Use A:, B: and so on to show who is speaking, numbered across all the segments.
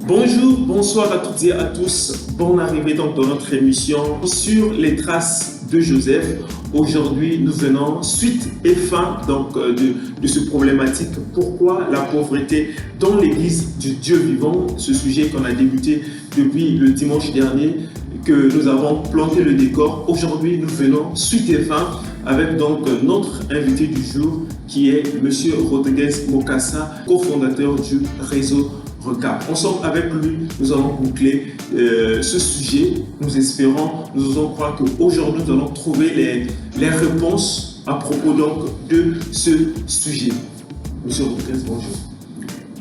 A: Bonjour, bonsoir à toutes et à tous. Bonne arrivée donc dans notre émission sur les traces de Joseph. Aujourd'hui, nous venons suite et fin donc de ce problématique. Pourquoi la pauvreté dans l'église du Dieu vivant? Ce sujet qu'on a débuté depuis le dimanche dernier, que nous avons planté le décor. Aujourd'hui, nous venons suite et fin avec donc notre invité du jour qui est Monsieur Rodriguez Mokassa, cofondateur du réseau Recap. Ensemble avec lui, nous allons boucler ce sujet. Nous espérons, nous osons croire qu'aujourd'hui, nous allons trouver les réponses à propos donc de ce sujet. Monsieur Rodriguez, bonjour.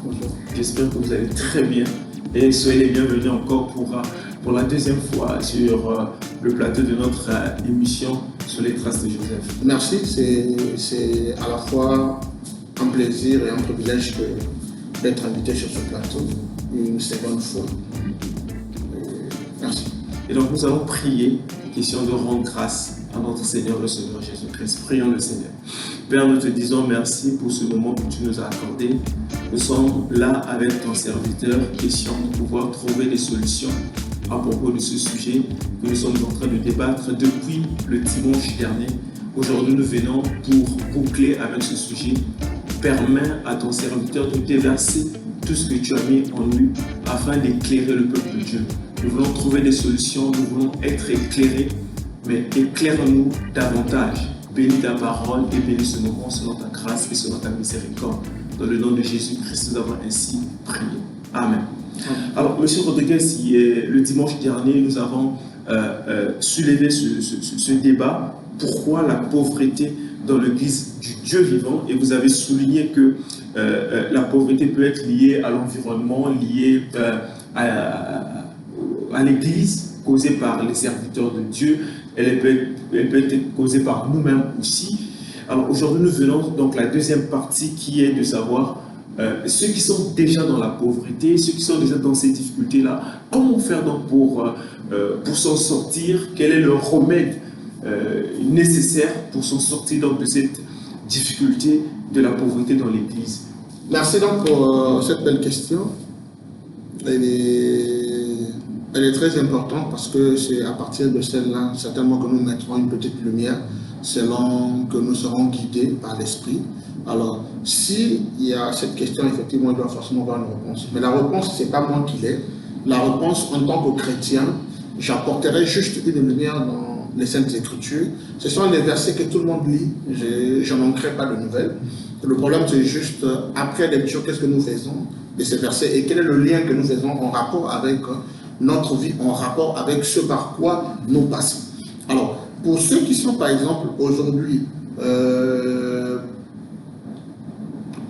B: Bonjour.
A: J'espère que vous allez très bien et soyez les bienvenus encore pour la deuxième fois sur le plateau de notre émission sur les traces de Joseph.
B: Merci, c'est à la fois un plaisir et un privilège d'être invité sur ce plateau une seconde fois. Merci.
A: Et donc nous allons prier, question de rendre grâce à notre Seigneur, le Seigneur Jésus-Christ. Prions le Seigneur. Père, nous te disons merci pour ce moment que tu nous as accordé. Nous sommes là avec ton serviteur, question de pouvoir trouver des solutions à propos de ce sujet que nous sommes en train de débattre depuis le dimanche dernier. Aujourd'hui, nous venons pour boucler avec ce sujet. Permets à ton serviteur de déverser tout ce que tu as mis en lui afin d'éclairer le peuple de Dieu. Nous voulons trouver des solutions, nous voulons être éclairés, mais éclaire-nous davantage. Bénis ta parole et bénis ce moment selon ta grâce et selon ta miséricorde. Dans le nom de Jésus-Christ, nous avons ainsi prié. Amen. Alors, Monsieur Rodriguez, le dimanche dernier, nous avons soulevé ce débat. Pourquoi la pauvreté dans l'église du Dieu vivant? Et vous avez souligné que la pauvreté peut être liée à l'environnement, liée à l'église, causée par les serviteurs de Dieu. Elle peut être causée par nous-mêmes aussi. Alors aujourd'hui, nous venons donc à la deuxième partie qui est de savoir ceux qui sont déjà dans la pauvreté, ceux qui sont déjà dans ces difficultés-là, comment faire donc pour s'en sortir? Quel est le remède nécessaire pour s'en sortir donc de cette difficulté de la pauvreté dans l'Église?
B: Merci donc pour cette belle question. Elle est très importante parce que c'est à partir de celle-là certainement que nous mettrons une petite lumière selon que nous serons guidés par l'Esprit. Alors, s'il y a cette question, effectivement, il doit forcément avoir une réponse. Mais la réponse, ce n'est pas moi qui l'ai. La réponse, en tant que chrétien, j'apporterai juste une lumière dans les Saintes Écritures. Ce sont les versets que tout le monde lit. Je n'en crée pas de nouvelles. Le problème, c'est juste, après lecture, qu'est-ce que nous faisons de ces versets et quel est le lien que nous faisons en rapport avec notre vie, en rapport avec ce par quoi nous passons. Alors, pour ceux qui sont, par exemple, aujourd'hui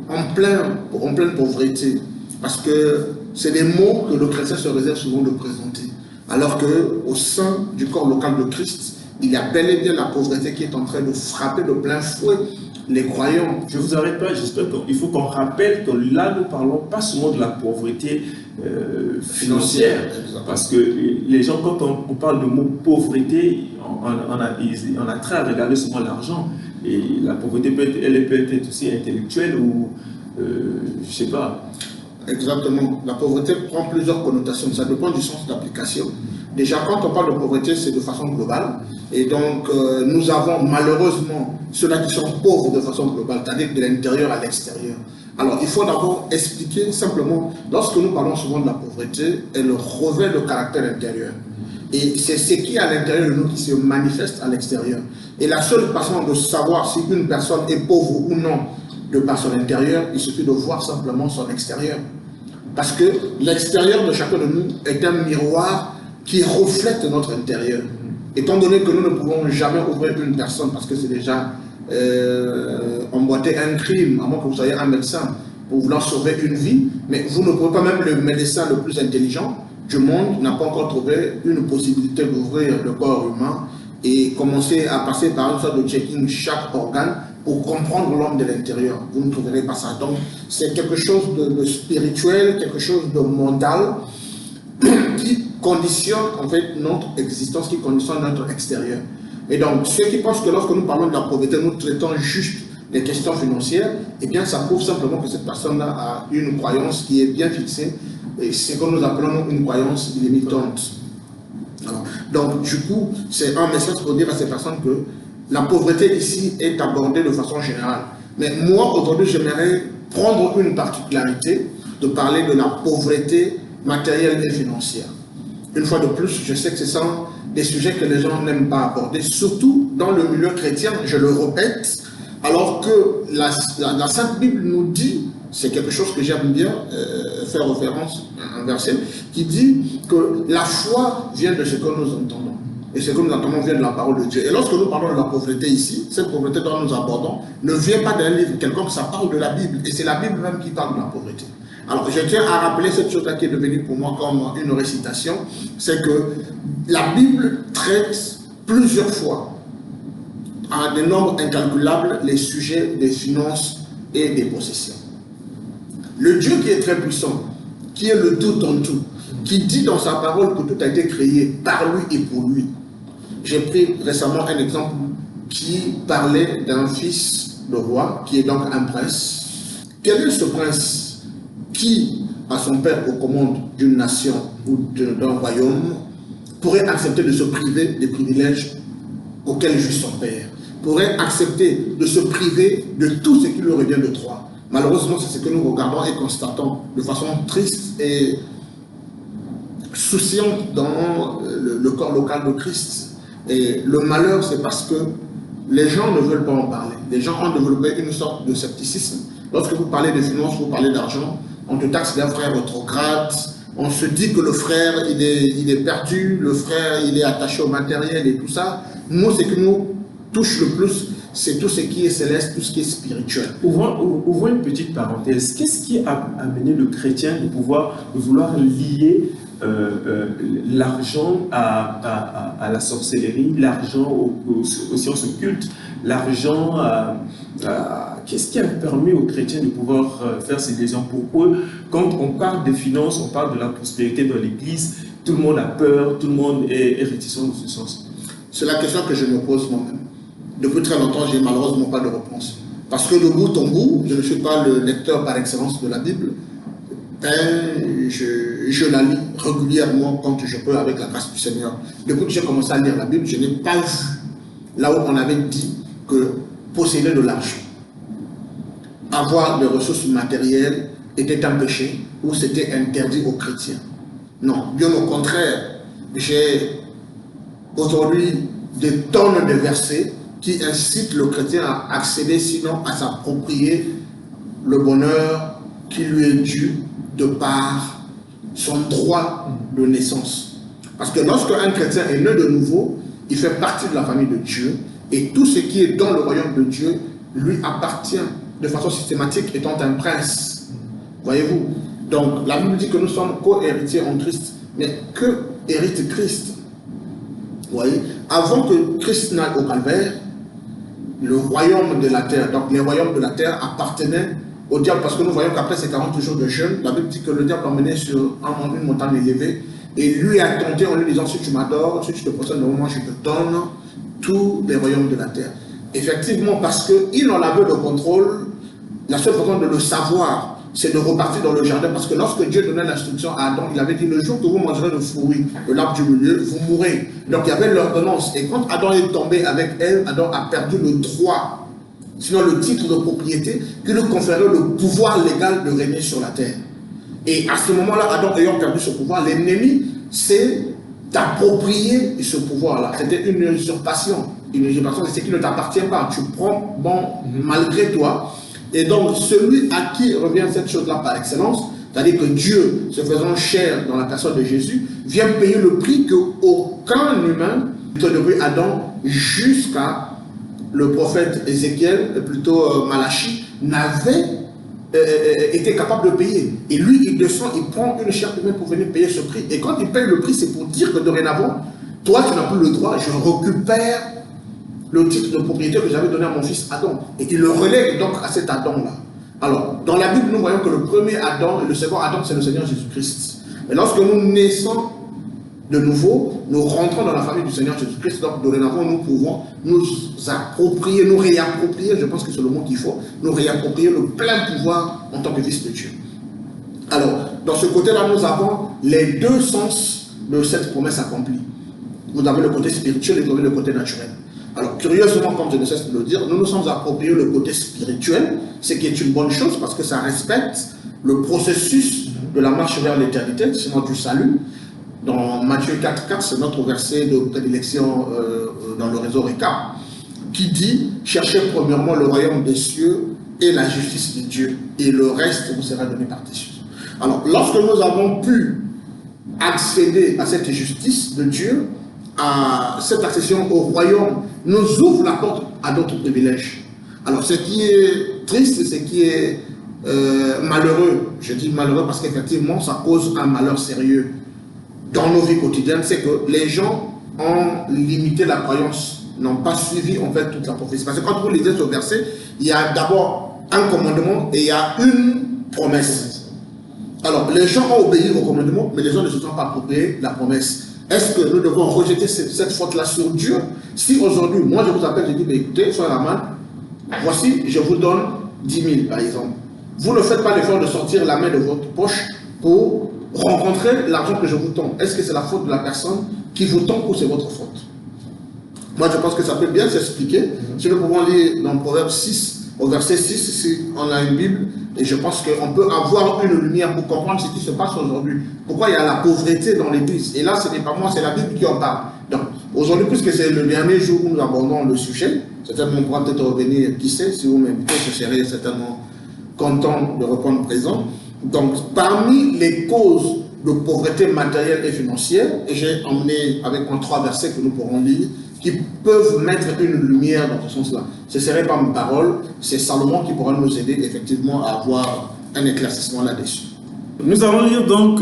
B: en pleine pauvreté, parce que c'est des mots que le chrétien se réserve souvent de présenter, alors qu'au sein du corps local de Christ, il y a bel et bien la pauvreté qui est en train de frapper de plein fouet les croyants.
A: Je ne vous arrête pas, j'espère qu'il faut qu'on rappelle que là, nous ne parlons pas seulement de la pauvreté financière, parce que les gens, quand on parle de mot pauvreté, on a trait à regarder seulement l'argent. Et la pauvreté elle peut être aussi intellectuelle ou je ne sais pas.
B: Exactement. La pauvreté prend plusieurs connotations. Ça dépend du sens d'application. Déjà, quand on parle de pauvreté, c'est de façon globale. Et donc, nous avons malheureusement ceux-là qui sont pauvres de façon globale, c'est-à-dire de l'intérieur à l'extérieur. Alors, il faut d'abord expliquer simplement, lorsque nous parlons souvent de la pauvreté, elle revêt le caractère intérieur. Et c'est ce qui est à l'intérieur de nous qui se manifeste à l'extérieur. Et la seule façon de savoir si une personne est pauvre ou non de par son intérieur, il suffit de voir simplement son extérieur. Parce que l'extérieur de chacun de nous est un miroir qui reflète notre intérieur. Étant donné que nous ne pouvons jamais ouvrir une personne parce que c'est déjà emboîter un crime, à moins que vous soyez un médecin, pour vouloir sauver une vie, mais vous ne pouvez pas, même le médecin le plus intelligent du monde n'a pas encore trouvé une possibilité d'ouvrir le corps humain et commencer à passer par une sorte de checking chaque organe pour comprendre l'homme de l'intérieur. Vous ne trouverez pas ça. Donc, c'est quelque chose de spirituel, quelque chose de mondial qui conditionne en fait notre existence, qui conditionne notre extérieur. Et donc, ceux qui pensent que lorsque nous parlons de la pauvreté, nous traitons juste des questions financières, eh bien, ça prouve simplement que cette personne-là a une croyance qui est bien fixée ce que nous appelons une croyance limitante. Alors, donc, du coup, c'est un message pour dire à ces personnes que la pauvreté ici est abordée de façon générale. Mais moi, aujourd'hui, j'aimerais prendre une particularité de parler de la pauvreté matérielle et financière. Une fois de plus, je sais que ce sont des sujets que les gens n'aiment pas aborder, surtout dans le milieu chrétien, je le répète, alors que la Sainte Bible nous dit, c'est quelque chose que j'aime bien faire référence à un verset, qui dit que la foi vient de ce que nous entendons. Et ce que nous entendons vient de la parole de Dieu. Et lorsque nous parlons de la pauvreté ici, cette pauvreté dont nous abordons ne vient pas d'un livre quelconque, ça parle de la Bible. Et c'est la Bible même qui parle de la pauvreté. Alors, je tiens à rappeler cette chose-là qui est devenue pour moi comme une récitation, c'est que la Bible traite plusieurs fois, à des nombres incalculables, les sujets des finances et des possessions. Le Dieu qui est très puissant, qui est le tout en tout, qui dit dans sa parole que tout a été créé par lui et pour lui. J'ai pris récemment un exemple qui parlait d'un fils de roi, qui est donc un prince. Quel est ce prince qui, à son père aux commandes d'une nation ou d'un royaume, pourrait accepter de se priver des privilèges auxquels jouit son père, pourrait accepter de se priver de tout ce qui lui revient de droit? Malheureusement, c'est ce que nous regardons et constatons de façon triste et souciante dans le corps local de Christ. Et le malheur, c'est parce que les gens ne veulent pas en parler. Les gens ont développé une sorte de scepticisme. Lorsque vous parlez de finances, vous parlez d'argent, on te taxe d'un frère rétrograde, on se dit que le frère, il est perdu, le frère, il est attaché au matériel et tout ça. Nous, ce qui nous touche le plus, c'est tout ce qui est céleste, tout ce qui est spirituel.
A: Ouvrons une petite parenthèse. Qu'est-ce qui a amené le chrétien de vouloir lier l'argent à la sorcellerie, l'argent aux sciences occultes, l'argent qu'est-ce qui a permis aux chrétiens de pouvoir faire ces liaisons? Pour eux, quand on parle des finances, on parle de la prospérité dans l'église, tout le monde a peur, tout le monde est réticent dans ce sens.
B: C'est la question que je me pose moi-même. Depuis très longtemps, je n'ai malheureusement pas de réponse. Parce que de bout en bout, je ne suis pas le lecteur par excellence de la Bible. Je la lis régulièrement quand je peux avec la grâce du Seigneur. Depuis que j'ai commencé à lire la Bible, je n'ai pas vu là où on avait dit que posséder de l'argent, avoir des ressources matérielles était un péché ou c'était interdit aux chrétiens. Non, bien au contraire, j'ai aujourd'hui des tonnes de versets qui incitent le chrétien à accéder, sinon à s'approprier le bonheur qui lui est dû de par son droit de naissance. Parce que lorsque un chrétien est né de nouveau, il fait partie de la famille de Dieu et tout ce qui est dans le royaume de Dieu lui appartient de façon systématique étant un prince. Voyez-vous? Donc la Bible dit que nous sommes co-héritiers en Christ. Mais que hérite Christ? Vous voyez? Avant que Christ n'aille au calvaire, le royaume de la terre, donc les royaumes de la terre appartenaient au diable, parce que nous voyons qu'après ces 40 jours de jeûne, la Bible dit que le diable l'emmenait sur une montagne élevée et lui a tenté en lui disant: si tu m'adores, si tu te procèdes devant moi, je te donne tous les royaumes de la terre. Effectivement, parce qu'il en avait le contrôle, la seule façon de le savoir, c'est de repartir dans le jardin, parce que lorsque Dieu donnait l'instruction à Adam, il avait dit: le jour que vous mangerez le fruit de l'arbre du milieu, vous mourrez. Donc il y avait l'ordonnance. Et quand Adam est tombé avec Ève, Adam a perdu le droit, sinon le titre de propriété, qui lui conférait le pouvoir légal de régner sur la terre. Et à ce moment-là, Adam ayant perdu ce pouvoir, l'ennemi, c'est d'approprier ce pouvoir-là. C'était une usurpation. Une usurpation, c'est ce qui ne t'appartient pas. Tu prends, bon, malgré toi. Et donc, celui à qui revient cette chose-là par excellence, c'est-à-dire que Dieu, se faisant chair dans la personne de Jésus, vient payer le prix qu'aucun humain, depuis Adam jusqu'à le prophète Ézéchiel, plutôt Malachie, n'avait été capable de payer. Et lui, il descend, il prend une chair humaine pour venir payer ce prix. Et quand il paye le prix, c'est pour dire que dorénavant, toi, tu n'as plus le droit, je récupère le titre de propriété que j'avais donné à mon fils Adam. Et il le relègue donc à cet Adam-là. Alors, dans la Bible, nous voyons que le premier Adam et le second Adam, c'est le Seigneur Jésus-Christ. Et lorsque nous naissons de nouveau, nous rentrons dans la famille du Seigneur Jésus-Christ. Donc, dorénavant, nous pouvons nous approprier, nous réapproprier, je pense que c'est le mot qu'il faut, nous réapproprier le plein pouvoir en tant que fils de Dieu. Alors, dans ce côté-là, nous avons les deux sens de cette promesse accomplie. Vous avez le côté spirituel et vous avez le côté naturel. Alors, curieusement, comme je ne cesse de le dire, nous nous sommes appropriés le côté spirituel, ce qui est une bonne chose parce que ça respecte le processus de la marche vers l'éternité, sinon du salut. Dans Matthieu 4,4, c'est notre verset de prédilection dans le réseau RECA, qui dit « Cherchez premièrement le royaume des cieux et la justice de Dieu, et le reste vous sera donné par-dessus. » Alors, lorsque nous avons pu accéder à cette justice de Dieu, à cette accession au royaume, nous ouvre la porte à d'autres privilèges. Alors, ce qui est triste, ce qui est malheureux, je dis malheureux parce qu'effectivement, ça cause un malheur sérieux dans nos vies quotidiennes, c'est que les gens ont limité la croyance, n'ont pas suivi en fait toute la prophétie. Parce que quand vous lisez ce verset, il y a d'abord un commandement et il y a une promesse. Alors, les gens ont obéi au commandement, mais les gens ne se sont pas appropriés la promesse. Est-ce que nous devons rejeter cette faute-là sur Dieu? Si aujourd'hui, moi je vous appelle, je dis, mais écoutez, soyez la main, voici, je vous donne 10 000 par exemple. Vous ne faites pas l'effort de sortir la main de votre poche pour rencontrer l'argent que je vous tends. Est-ce que c'est la faute de la personne qui vous tend ou c'est votre faute? Moi je pense que ça peut bien s'expliquer. Si nous pouvons lire dans Proverbe 6, au verset 6, si on a une Bible, et je pense qu'on peut avoir une lumière pour comprendre ce qui se passe aujourd'hui. Pourquoi il y a la pauvreté dans l'église? Et là, ce n'est pas moi, c'est la Bible qui en parle. Donc, aujourd'hui, puisque c'est le dernier jour où nous abordons le sujet, certainement on pourra peut-être revenir, qui sait, si vous m'invitez, je serai certainement content de reprendre présent. Donc, parmi les causes de pauvreté matérielle et financière, et j'ai emmené avec moi 3 versets que nous pourrons lire, qui peuvent mettre une lumière dans ce sens-là. Ce ne serait pas mes paroles, c'est Salomon qui pourra nous aider effectivement à avoir un éclaircissement là-dessus.
A: Nous allons lire donc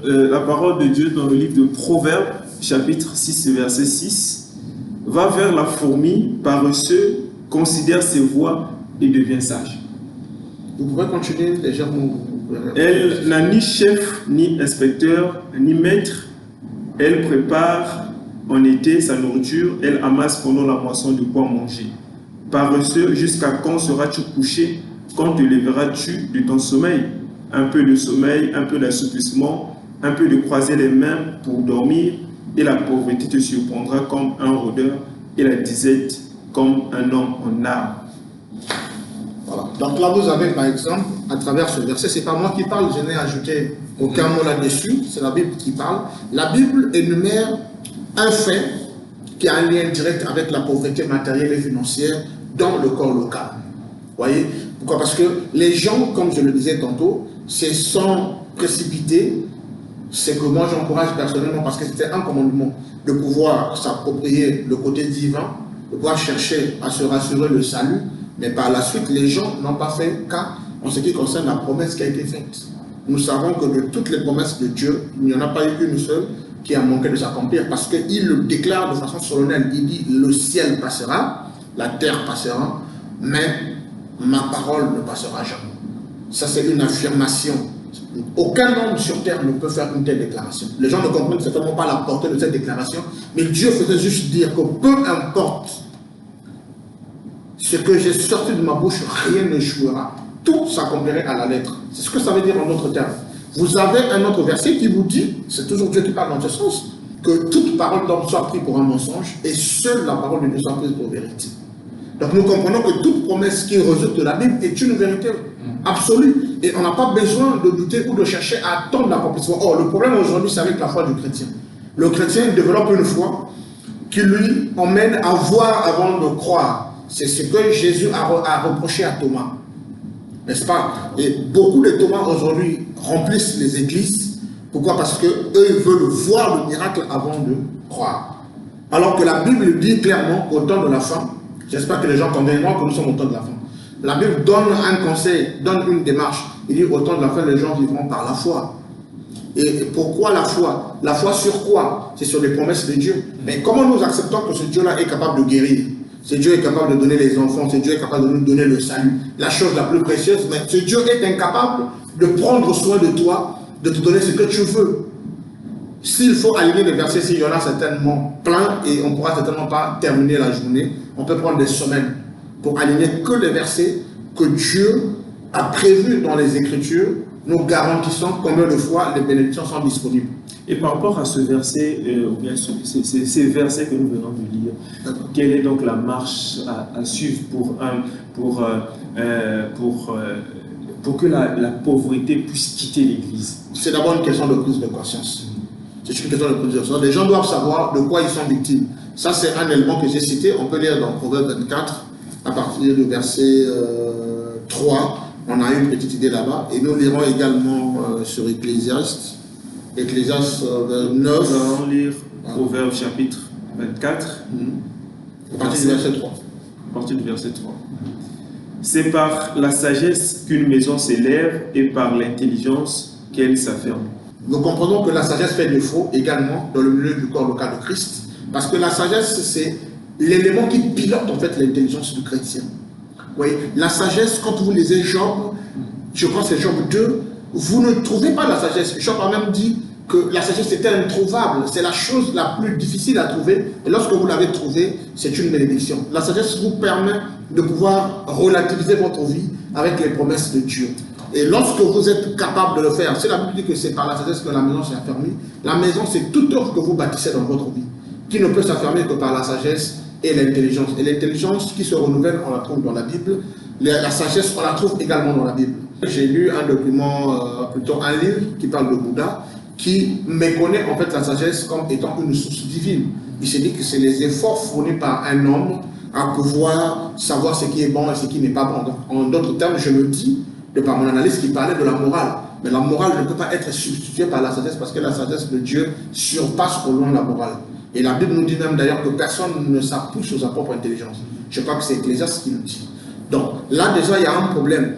A: la parole de Dieu dans le livre de Proverbes, chapitre 6, verset 6. « Va vers la fourmi, paresseux, considère ses voies et devient sage. »
B: Vous pouvez continuer légèrement.
A: Elle n'a ni chef, ni inspecteur, ni maître. Elle prépare en été sa nourriture, elle amasse pendant la moisson de quoi manger. Paresseux, jusqu'à quand seras-tu couché? Quand te lèveras-tu de ton sommeil? Un peu de sommeil, un peu d'assouplissement, un peu de croiser les mains pour dormir, et la pauvreté te surprendra comme un rôdeur, et la disette comme un homme en arme.
B: Voilà. Donc là, vous avez par exemple, à travers ce verset, c'est pas moi qui parle, je n'ai ajouté aucun mot là-dessus, c'est la Bible qui parle. La Bible énumère un fait qui a un lien direct avec la pauvreté matérielle et financière dans le corps local. Vous voyez? Pourquoi? Parce que les gens, comme je le disais tantôt, se sont précipités. C'est que moi j'encourage personnellement, parce que c'était un commandement, de pouvoir s'approprier le côté divin, de pouvoir chercher à se rassurer le salut, mais par la suite, les gens n'ont pas fait cas en ce qui concerne la promesse qui a été faite. Nous savons que de toutes les promesses de Dieu, il n'y en a pas eu une seule qui a manqué de s'accomplir, parce qu'il le déclare de façon solennelle. Il dit, le ciel passera, la terre passera, mais ma parole ne passera jamais. Ça, c'est une affirmation. Aucun homme sur terre ne peut faire une telle déclaration. Les gens ne comprennent certainement pas la portée de cette déclaration, mais Dieu faisait juste dire que peu importe ce que j'ai sorti de ma bouche, rien n'échouera. Tout s'accomplirait à la lettre. C'est ce que ça veut dire en d'autres termes. Vous avez un autre verset qui vous dit, c'est toujours Dieu qui parle dans ce sens, que toute parole d'homme soit prise pour un mensonge et seule la parole de Dieu soit prise pour vérité. Donc nous comprenons que toute promesse qui résulte de la Bible est une vérité absolue. Et on n'a pas besoin de douter ou de chercher à attendre l'accomplissement. Or, le problème aujourd'hui, c'est avec la foi du chrétien. Le chrétien développe une foi qui lui emmène à voir avant de croire. C'est ce que Jésus a reproché à Thomas. N'est-ce pas? Et beaucoup de Thomas aujourd'hui remplissent les églises. Pourquoi? Parce qu'eux veulent voir le miracle avant de croire. Alors que la Bible dit clairement qu'au temps de la fin, j'espère que les gens conviendront que nous sommes au temps de la fin. La Bible donne un conseil, donne une démarche. Il dit au temps de la fin, les gens vivront par la foi. Et pourquoi la foi? La foi sur quoi? C'est sur les promesses de Dieu. Mais comment nous acceptons que ce Dieu-là est capable de guérir? Ce Dieu est capable de donner les enfants, ce Dieu est capable de nous donner le salut. La chose la plus précieuse, mais ce Dieu est incapable de prendre soin de toi, de te donner ce que tu veux. S'il faut aligner les versets, s'il y en a certainement plein, et on ne pourra certainement pas terminer la journée, on peut prendre des semaines pour aligner que les versets que Dieu a prévus dans les Écritures nous garantissons combien de fois les bénédictions sont disponibles.
A: Et par rapport à ce verset, ou bien ces versets que nous venons de lire, quelle est donc la marche à suivre pour que la pauvreté puisse quitter l'Église?
B: C'est d'abord une question de prise de conscience. C'est une question de prise de conscience. Les gens doivent savoir de quoi ils sont victimes. Ça, c'est un élément que j'ai cité. On peut lire dans Proverbe 24, à partir du verset 3. On a une petite idée là-bas. Et nous lirons également sur Ecclésiaste. Ecclésiaste 9.
A: Nous allons lire Proverbe chapitre 24.
B: À partir du verset 3.
A: À partir du verset 3. C'est par la sagesse qu'une maison s'élève et par l'intelligence qu'elle s'affirme.
B: Nous comprenons que la sagesse fait défaut également dans le milieu du corps local de Christ. Parce que la sagesse, c'est l'élément qui pilote en fait l'intelligence du chrétien. Oui, la sagesse, quand vous lisez Job, je crois que c'est Job 2, vous ne trouvez pas la sagesse. Job a même dit que la sagesse était introuvable. C'est la chose la plus difficile à trouver. Et lorsque vous l'avez trouvée, c'est une bénédiction. La sagesse vous permet de pouvoir relativiser votre vie avec les promesses de Dieu. Et lorsque vous êtes capable de le faire, c'est la Bible dit que c'est par la sagesse que la maison s'est affermie. La maison, c'est toute œuvre que vous bâtissez dans votre vie, qui ne peut s'affermir que par la sagesse et l'intelligence. Et l'intelligence qui se renouvelle, on la trouve dans la Bible. La sagesse, on la trouve également dans la Bible. J'ai lu un document, plutôt un livre qui parle de Bouddha, qui méconnaît en fait la sagesse comme étant une source divine. Il s'est dit que c'est les efforts fournis par un homme à pouvoir savoir ce qui est bon et ce qui n'est pas bon. Donc, en d'autres termes, je le dis, de par mon analyse qui parlait de la morale. Mais la morale ne peut pas être substituée par la sagesse parce que la sagesse de Dieu surpasse au loin la morale. Et la Bible nous dit même d'ailleurs que personne ne s'appuie sur sa propre intelligence. Je crois que c'est Ecclésiaste qui le dit. Donc là déjà il y a un problème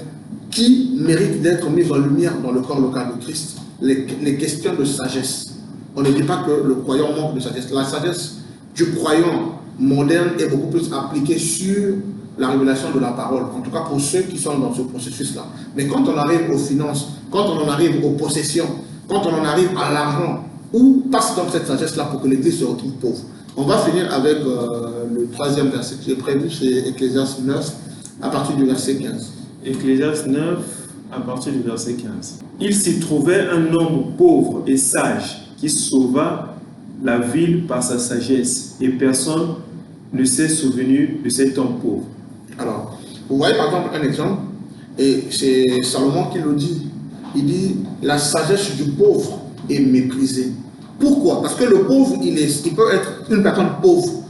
B: qui mérite d'être mis en lumière dans le corps local de Christ. Les questions de sagesse. On ne dit pas que le croyant manque de sagesse. La sagesse du croyant moderne est beaucoup plus appliquée sur la révélation de la parole, en tout cas pour ceux qui sont dans ce processus-là. Mais quand on arrive aux finances, quand on en arrive aux possessions, quand on en arrive à l'argent, où passe donc cette sagesse-là pour que l'Église se retrouve pauvre? On va finir avec le troisième verset que j'ai prévu, c'est Ecclésiaste 9, à partir du verset 15.
A: Ecclésiaste 9, à partir du verset 15. Il s'y trouvait un homme pauvre et sage qui sauva la ville par sa sagesse, et personne ne s'est souvenu de cet homme pauvre. Alors, vous voyez par exemple un exemple, et c'est Salomon qui le dit. Il dit, la sagesse du pauvre est méprisée. Pourquoi? Parce que le pauvre, il peut être une personne pauvre.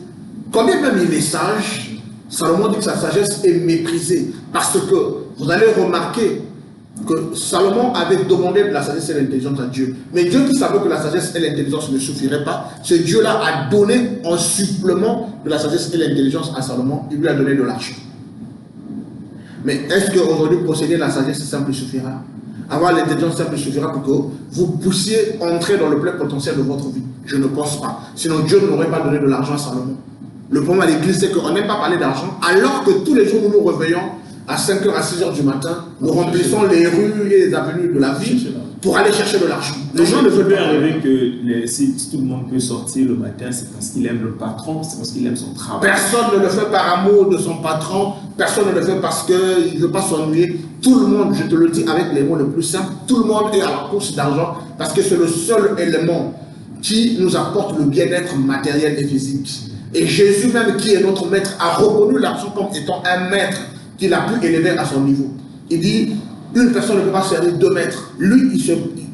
A: Quand bien même il est sage, Salomon dit que sa sagesse est méprisée. Parce que vous allez remarquer que Salomon avait demandé de la sagesse et l'intelligence à Dieu. Mais Dieu qui savait que la sagesse et l'intelligence ne suffiraient pas, ce Dieu-là a donné en supplément de la sagesse et l'intelligence à Salomon. Il lui a donné de l'argent. Mais est-ce qu'aujourd'hui posséder la sagesse simple suffira? Avoir l'intelligence simple suffira pour que vous puissiez entrer dans le plein potentiel de votre vie? Je ne pense pas. Sinon Dieu n'aurait pas donné de l'argent à Salomon. Le problème à l'église, c'est qu'on n'aime pas parler d'argent, alors que tous les jours nous nous réveillons à 5h, à 6h du matin, nous remplissons les rues et les avenues de la ville pour aller chercher de l'argent. Les gens ne veulent pas arriver que si tout le monde peut sortir le matin, c'est parce qu'il aime le patron, c'est parce qu'il aime son travail. Personne ne le fait par amour de son patron, personne ne le fait parce qu'il ne veut pas s'ennuyer. Tout le monde, je te le dis avec les mots les plus simples, tout le monde est à la course d'argent parce que c'est le seul élément qui nous apporte le bien-être matériel et physique. Et Jésus même, qui est notre maître, a reconnu l'argent comme étant un maître qu'il a pu élever à son niveau. Il dit, une personne ne peut pas servir deux maîtres. Lui,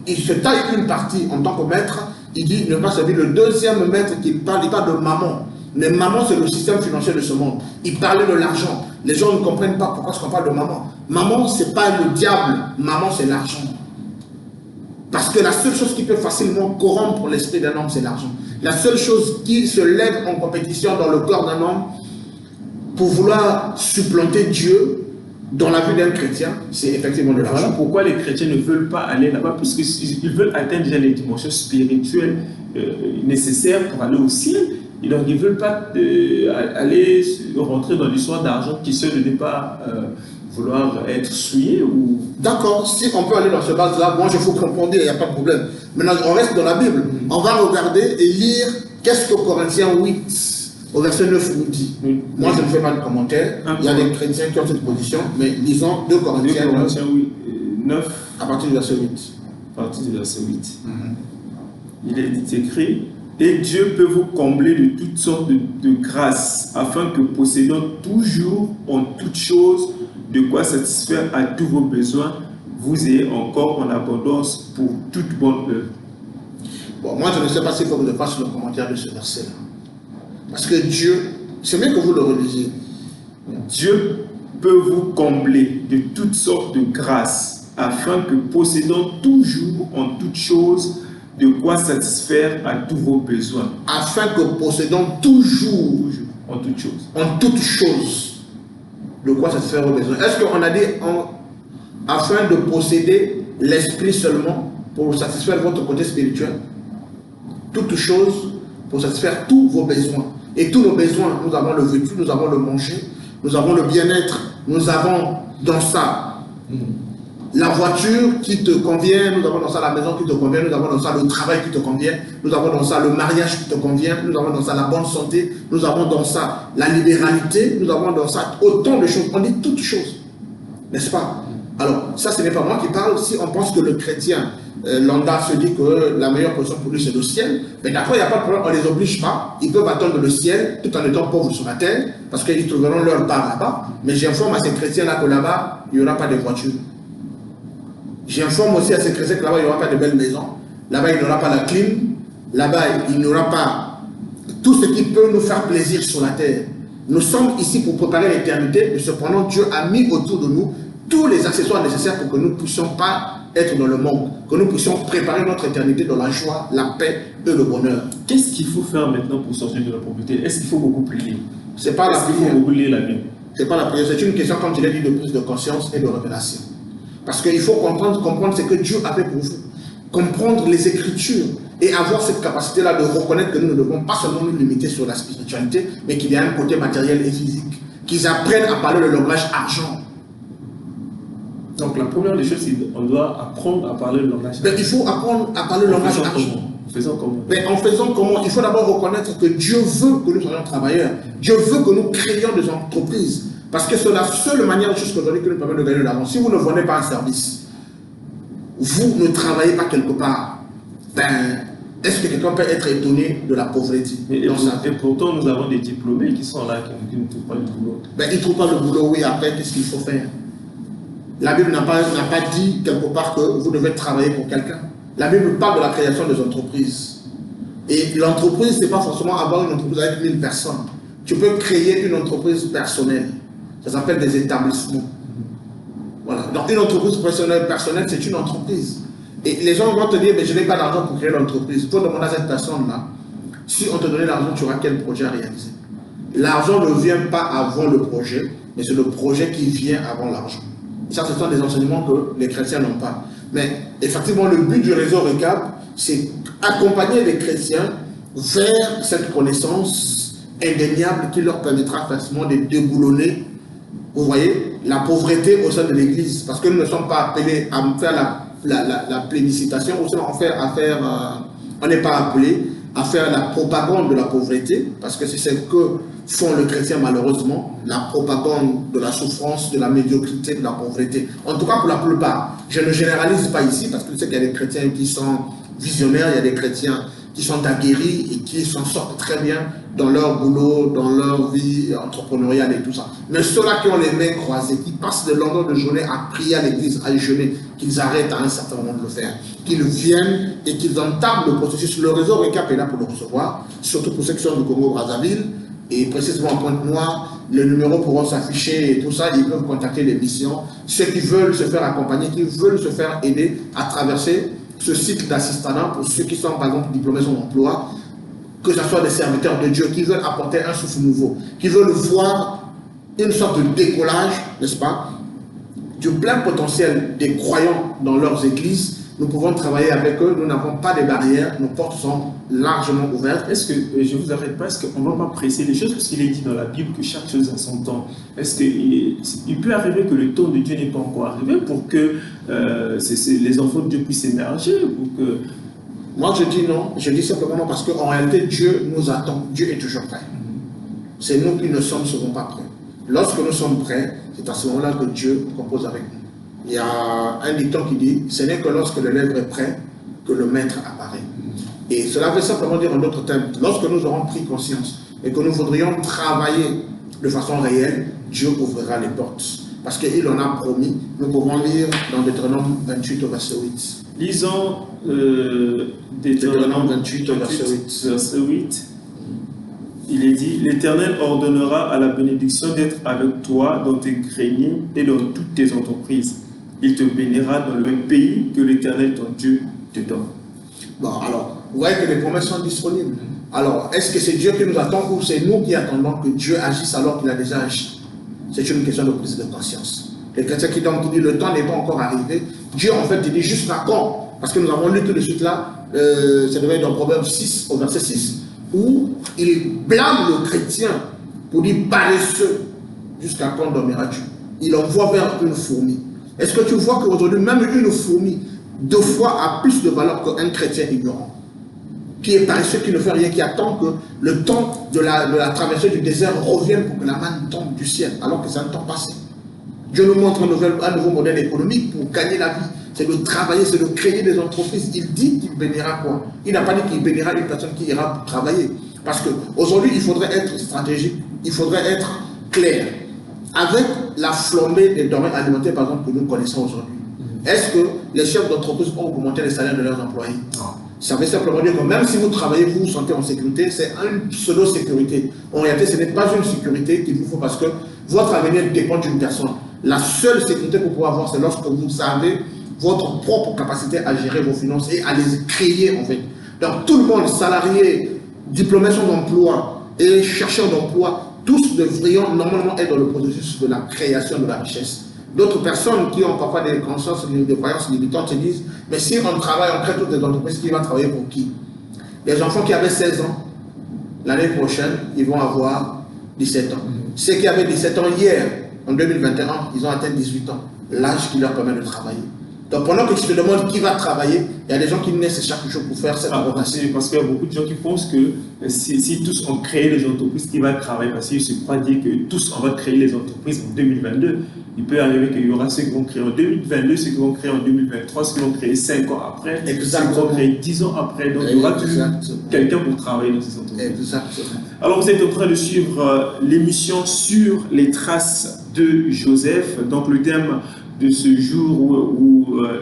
A: il se taille une partie en tant que maître. Il dit, il ne peut pas servir le deuxième maître qu'il parle. Il parle de maman. Mais maman, c'est le système financier de ce monde. Il parlait de l'argent. Les gens ne comprennent pas pourquoi on parle de maman. Maman, ce n'est pas le diable. Maman, c'est l'argent. Parce que la seule chose qui peut facilement corrompre l'esprit d'un homme, c'est l'argent. La seule chose qui se lève en compétition dans le corps d'un homme pour vouloir supplanter Dieu dans la vie d'un chrétien, c'est effectivement de l'argent. Voilà pourquoi les chrétiens ne veulent pas aller là-bas, puisqu'ils veulent atteindre déjà les dimensions spirituelles nécessaires pour aller au ciel. Et donc ils ne veulent pas aller rentrer dans l'histoire d'argent qui seul ne pas vouloir être souillé ou... D'accord, si on peut aller dans ce base-là, moi je vous comprendre, il n'y a pas de problème. Maintenant, on reste dans la Bible. On va regarder et lire qu'est-ce que Corinthiens 8, au verset 9 nous dit. Moi je ne fais pas de commentaire, il y a des chrétiens qui ont cette position, mais lisons 2 Corinthiens 9, 9,
B: à partir du verset 8.
A: à partir du verset 8. Il est écrit: et Dieu peut vous combler de toutes sortes de grâces, afin que possédant toujours en toutes choses de quoi satisfaire à tous vos besoins, vous ayez encore en abondance pour toute bonne œuvre.
B: Bon, moi je ne sais pas s'il faut que je fasse le commentaire de ce verset-là. Parce que Dieu, c'est mieux que vous le relisiez.
A: Dieu peut vous combler de toutes sortes de grâces, afin que possédant toujours en toutes choses de quoi satisfaire à tous vos besoins.
B: Afin que possédant toujours
A: En toutes choses.
B: en toutes choses de quoi satisfaire vos besoins. Est-ce qu'on a dit afin de posséder l'esprit seulement pour satisfaire votre côté spirituel? Toutes choses pour satisfaire tous vos besoins. Et tous nos besoins, nous avons le vécu, nous avons le manger, nous avons le bien-être, nous avons dans ça la voiture qui te convient, nous avons dans ça la maison qui te convient, nous avons dans ça le travail qui te convient, nous avons dans ça le mariage qui te convient, nous avons dans ça la bonne santé, nous avons dans ça la libéralité, nous avons dans ça autant de choses. On dit toutes choses, n'est-ce pas? Alors, ça ce n'est pas moi qui parle. Si on pense que le chrétien lambda se dit que la meilleure position pour lui c'est le ciel, mais d'accord, il n'y a pas de problème, on ne les oblige pas, ils peuvent attendre le ciel tout en étant pauvres sur la terre, parce qu'ils trouveront leur part là-bas. Mais j'informe à ces chrétiens-là que là-bas, il n'y aura pas de voiture. J'informe aussi à ces chrétiens que là-bas, il n'y aura pas de belles maisons. Là-bas, il n'y aura pas la clim. Là-bas, il n'y aura pas tout ce qui peut nous faire plaisir sur la terre. Nous sommes ici pour préparer l'éternité, mais cependant, Dieu a mis autour de nous tous les accessoires nécessaires pour que nous ne puissions pas être dans le monde, que nous puissions préparer notre éternité dans la joie, la paix et le bonheur.
A: Qu'est-ce qu'il faut faire maintenant pour sortir de la pauvreté? Est-ce qu'il faut beaucoup prier?
B: C'est pas la
A: Est-ce qu'il faut
B: prière.
A: beaucoup lire la Bible?
B: C'est pas la prière, c'est une question, comme je l'ai dit, de prise de conscience et de révélation. Parce qu'il faut comprendre ce que Dieu a fait pour vous. Comprendre les Écritures et avoir cette capacité-là de reconnaître que nous ne devons pas seulement nous limiter sur la spiritualité, mais qu'il y a un côté matériel et physique. Qu'ils apprennent à parler le langage argent.
A: Donc la première des choses, c'est qu'on doit apprendre à parler le langage.
B: Mais il faut apprendre à parler le langage argent.
A: Faisons comment?
B: Mais en faisant comment? Il faut d'abord reconnaître que Dieu veut que nous soyons travailleurs. Dieu veut que nous créions des entreprises. Parce que c'est la seule manière jusqu'aujourd'hui que nous permet de gagner de l'argent. Si vous ne vendez pas un service, vous ne travaillez pas quelque part, ben, est-ce que quelqu'un peut être étonné de la pauvreté?
A: Et pourtant, nous avons des diplômés qui sont là, qui ne trouvent pas de boulot.
B: Ben, ils ne trouvent pas le boulot, oui, après, qu'est-ce qu'il faut faire? La Bible n'a pas dit quelque part que vous devez travailler pour quelqu'un. La Bible parle de la création des entreprises. Et l'entreprise, ce n'est pas forcément avoir une entreprise avec 1000 personnes. Tu peux créer une entreprise personnelle. Ça s'appelle des établissements. Voilà. Donc une entreprise personnelle, c'est une entreprise. Et les gens vont te dire, mais je n'ai pas d'argent pour créer l'entreprise. Il faut demander à cette personne-là, si on te donnait l'argent, tu auras quel projet à réaliser? L'argent ne vient pas avant le projet, mais c'est le projet qui vient avant l'argent. Ça, ce sont des enseignements que les chrétiens n'ont pas. Mais effectivement, le but du réseau RECAP, c'est accompagner les chrétiens vers cette connaissance indéniable qui leur permettra facilement de déboulonner, vous voyez, la pauvreté au sein de l'Église. Parce que nous ne sommes pas appelés à faire la plébiscitation, ou sinon on n'est pas appelé à faire la propagande de la pauvreté, parce que c'est ce que font les chrétiens malheureusement, la propagande de la souffrance, de la médiocrité, de la pauvreté. En tout cas pour la plupart. Je ne généralise pas ici, parce que je sais qu'il y a des chrétiens qui sont visionnaires, il y a des chrétiens qui sont aguerris et qui s'en sortent très bien dans leur boulot, dans leur vie entrepreneuriale et tout ça. Mais ceux-là qui ont les mains croisées, qui passent de longueurs de journée à prier à l'église, à jeûner, qu'ils arrêtent à un certain moment de le faire, qu'ils viennent et qu'ils entament le processus. Le réseau RECAP est là pour le recevoir, surtout pour ceux qui sont du Congo-Brazzaville, et précisément en Pointe-Noire, les numéros pourront s'afficher et tout ça, ils peuvent contacter les missions. Ceux qui veulent se faire accompagner, qui veulent se faire aider à traverser ce cycle d'assistanat, pour ceux qui sont par exemple diplômés sur l'emploi, que ce soit des serviteurs de Dieu, qui veulent apporter un souffle nouveau, qui veulent voir une sorte de décollage, n'est-ce pas, du plein potentiel des croyants dans leurs églises. Nous pouvons travailler avec eux, nous n'avons pas de barrières, nos portes sont largement ouvertes.
A: Est-ce que, je ne vous arrête pas, est-ce qu'on ne va pas presser les choses, parce qu'il est dit dans la Bible que chaque chose a son temps? Est-ce qu'il peut arriver que le temps de Dieu n'est pas encore arrivé pour que les enfants de Dieu puissent émerger, pour que...
B: Moi je dis non, je dis simplement non, parce qu'en réalité Dieu nous attend, Dieu est toujours prêt. C'est nous qui ne sommes souvent pas prêts. Lorsque nous sommes prêts, c'est à ce moment-là que Dieu compose avec nous. il y a un dicton qui dit « Ce n'est que lorsque le lèvre est prêt que le maître apparaît ». Et cela veut simplement dire en d'autres termes, lorsque nous aurons pris conscience et que nous voudrions travailler de façon réelle, Dieu ouvrira les portes. Parce qu'il en a promis. Nous pouvons lire dans Deutéronome 28 au verset 8.
A: Lisons
B: Deutéronome 28 au
A: verset 8. Il est dit, l'Éternel ordonnera à la bénédiction d'être avec toi dans tes greniers et dans toutes tes entreprises. Il te bénira dans le même pays que l'Éternel ton Dieu te donne.
B: Bon, alors, vous voyez que les promesses sont disponibles. Alors, est-ce que c'est Dieu qui nous attend ou c'est nous qui attendons que Dieu agisse alors qu'il a déjà agi? C'est une question de prise de conscience. Les chrétiens qui disent le temps n'est pas encore arrivé. Dieu, en fait, il dit jusqu'à quand? Parce que nous avons lu tout de suite là, ça devait être dans Proverbe 6, au verset 6, où il blâme le chrétien pour dire paresseux. Jusqu'à quand dormira-tu? Il envoie vers une fourmi. Est-ce que tu vois qu'aujourd'hui, même une fourmi, 2 fois a plus de valeur qu'un chrétien ignorant, qui est paresseux, qui ne fait rien, qui attend que le temps de la traversée du désert revienne pour que la manne tombe du ciel, alors que c'est un temps passé. Dieu nous montre un nouveau modèle économique pour gagner la vie. C'est de travailler, c'est de créer des entreprises. Il dit qu'il bénira quoi? Il n'a pas dit qu'il bénira une personne qui ira travailler. Parce qu'aujourd'hui, il faudrait être stratégique, il faudrait être clair. Avec la flambée des denrées alimentaires, par exemple, que nous connaissons aujourd'hui, est-ce que les chefs d'entreprise ont augmenté les salaires de leurs employés? Non. Ça veut simplement dire que même si vous travaillez, vous vous sentez en sécurité, c'est une pseudo-sécurité. En réalité, ce n'est pas une sécurité qu'il vous faut parce que votre avenir dépend d'une personne. La seule sécurité que vous pouvez avoir, c'est lorsque vous avez votre propre capacité à gérer vos finances et à les créer en fait. Donc tout le monde, salarié, diplomation d'emploi et chercheurs d'emploi, tous devrions normalement être dans le processus de la création de la richesse. D'autres personnes qui ont parfois des consciences, des croyances limitantes se disent, mais si on travaille, on crée toutes les entreprises, qui va travailler pour qui? Les enfants qui avaient 16 ans, l'année prochaine, ils vont avoir 17 ans. Ceux qui avaient 17 ans hier, en 2021, ils ont atteint 18 ans, l'âge qui leur permet de travailler. Donc pendant que tu te demandes qui va travailler, il y a des gens qui naissent chaque jour pour faire cette rotation.
A: Parce qu'il y a beaucoup de gens qui pensent que si tous ont créé les entreprises, qui va travailler? Parce qu'ils se croient dire que tous on va créer les entreprises en 2022. Il peut arriver qu'il y aura ceux qui vont créer en 2022, ceux qui vont créer en 2023, ceux qui vont créer 5 ans après,
B: exactement,
A: ceux qui vont créer 10 ans après. Donc il y aura toujours quelqu'un pour travailler dans ces entreprises.
B: Exactement.
A: Alors vous êtes en train de suivre l'émission sur les traces de Joseph. Donc le thème de ce jour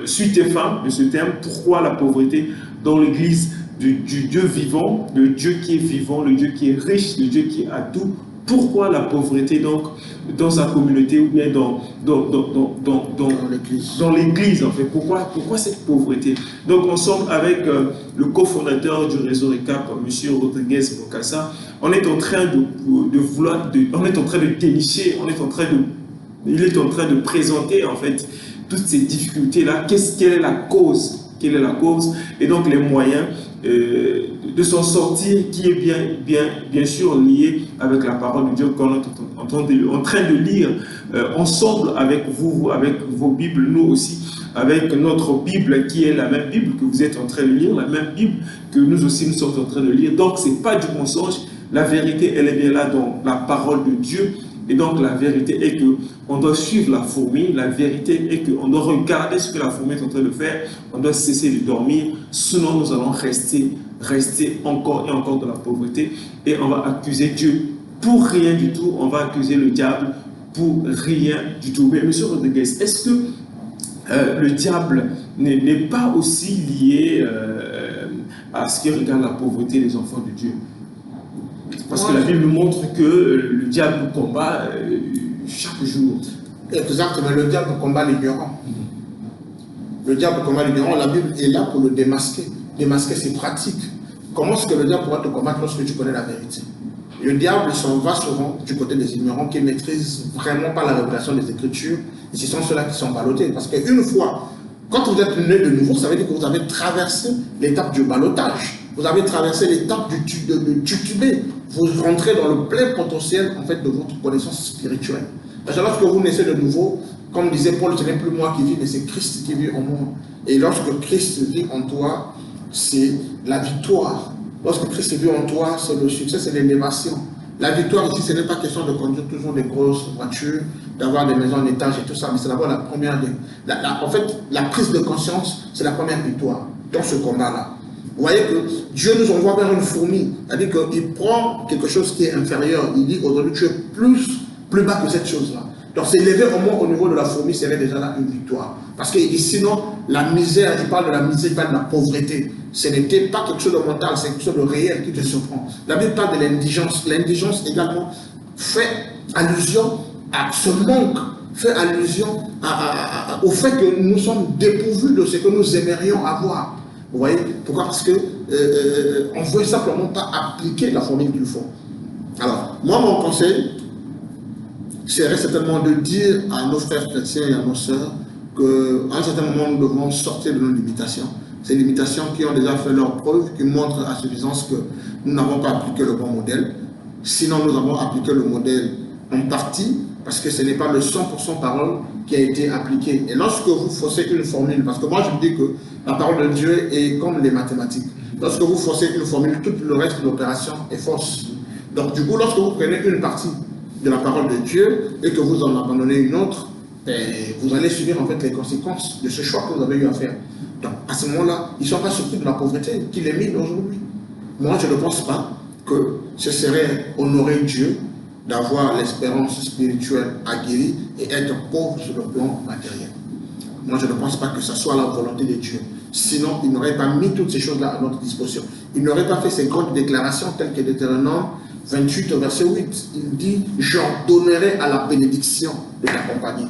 A: suite et fin de ce thème, pourquoi la pauvreté dans l'église du Dieu vivant, le Dieu qui est vivant, le Dieu qui est riche, le Dieu qui a tout. Pourquoi la pauvreté donc dans sa communauté ou bien dans l'église en fait? Pourquoi cette pauvreté? Donc ensemble avec le cofondateur du réseau RECAP, M. Rodriguez Bokassa, on est en train on est en train de dénicher, il est en train de présenter en fait toutes ces difficultés-là. Quelle est la cause? Quelle est la cause? Et donc les moyens de s'en sortir, qui est bien sûr lié avec la parole de Dieu qu'on est en train de lire ensemble avec vous, avec vos Bibles, nous aussi, avec notre Bible qui est la même Bible que vous êtes en train de lire, la même Bible que nous aussi nous sommes en train de lire. Donc ce n'est pas du mensonge, la vérité elle est bien là dans la parole de Dieu. Et donc la vérité est qu'on doit suivre la fourmi, la vérité est qu'on doit regarder ce que la fourmi est en train de faire, on doit cesser de dormir, sinon nous allons rester encore et encore dans la pauvreté et on va accuser Dieu pour rien du tout, on va accuser le diable pour rien du tout. Mais M. Rodriguez, est-ce que le diable n'est pas aussi lié à ce qui regarde la pauvreté des enfants de Dieu? Parce que la Bible nous montre que le diable nous combat chaque jour.
B: Exactement, le diable combat l'ignorant. Le diable combat l'ignorant, la Bible est là pour le démasquer. Démasquer ses pratiques. Comment est-ce que le diable pourra te combattre lorsque tu connais la vérité? Le diable s'en va souvent du côté des ignorants qui ne maîtrisent vraiment pas la révélation des Écritures. Et ce sont ceux-là qui sont ballottés. Parce qu'une fois, quand vous êtes né de nouveau, ça veut dire que vous avez traversé l'étape du ballottage. Vous avez traversé l'étape de tutuber. Vous rentrez dans le plein potentiel en fait, de votre connaissance spirituelle. Parce que lorsque vous naissez de nouveau, comme disait Paul, ce n'est plus moi qui vis, mais c'est Christ qui vit en moi. Et lorsque Christ vit en toi, c'est la victoire. Lorsque Christ vit en toi, c'est le succès, c'est l'élévation. La victoire ici, ce n'est pas question de conduire toujours des grosses voitures, d'avoir des maisons en étage et tout ça, mais c'est d'abord la première. En fait, la prise de conscience, c'est la première victoire dans ce combat-là. Vous voyez que Dieu nous envoie vers une fourmi, c'est-à-dire qu'il prend quelque chose qui est inférieur, il dit aujourd'hui tu es plus bas que cette chose-là. Donc s'élever au moins au niveau de la fourmi serait déjà là une victoire. Parce qu'il dit sinon, la misère, il parle de la misère, il parle de la pauvreté. Ce n'était pas quelque chose de mental, c'est quelque chose de réel qui te surprend. La Bible parle de l'indigence. L'indigence également fait allusion à ce manque, fait allusion au fait que nous sommes dépourvus de ce que nous aimerions avoir. Vous voyez? Pourquoi? Parce que on ne veut simplement pas appliquer la formule qu'il faut. Alors, moi, mon conseil serait certainement de dire à nos frères chrétiens et à nos sœurs qu'à un certain moment, nous devons sortir de nos limitations. Ces limitations qui ont déjà fait leur preuve, qui montrent à suffisance que nous n'avons pas appliqué le bon modèle. Sinon, nous avons appliqué le modèle en partie, parce que ce n'est pas le 100% parole qui a été appliqué. Et lorsque vous forcez une formule, parce que moi je me dis que la parole de Dieu est comme les mathématiques. Lorsque vous forcez une formule, tout le reste de l'opération est fausse. Donc du coup, lorsque vous prenez une partie de la parole de Dieu et que vous en abandonnez une autre, vous allez subir en fait les conséquences de ce choix que vous avez eu à faire. Donc à ce moment-là, ils ne sont pas surpris de la pauvreté qu'il est mis aujourd'hui. Moi, je ne pense pas que ce serait honorer Dieu d'avoir l'espérance spirituelle aguerrie et être pauvre sur le plan matériel. Moi, je ne pense pas que ce soit la volonté de Dieu. Sinon, il n'aurait pas mis toutes ces choses-là à notre disposition. Il n'aurait pas fait ces grandes déclarations telles que Deutéronome 28, verset 8. Il dit « J'en donnerai à la bénédiction de t'accompagner ».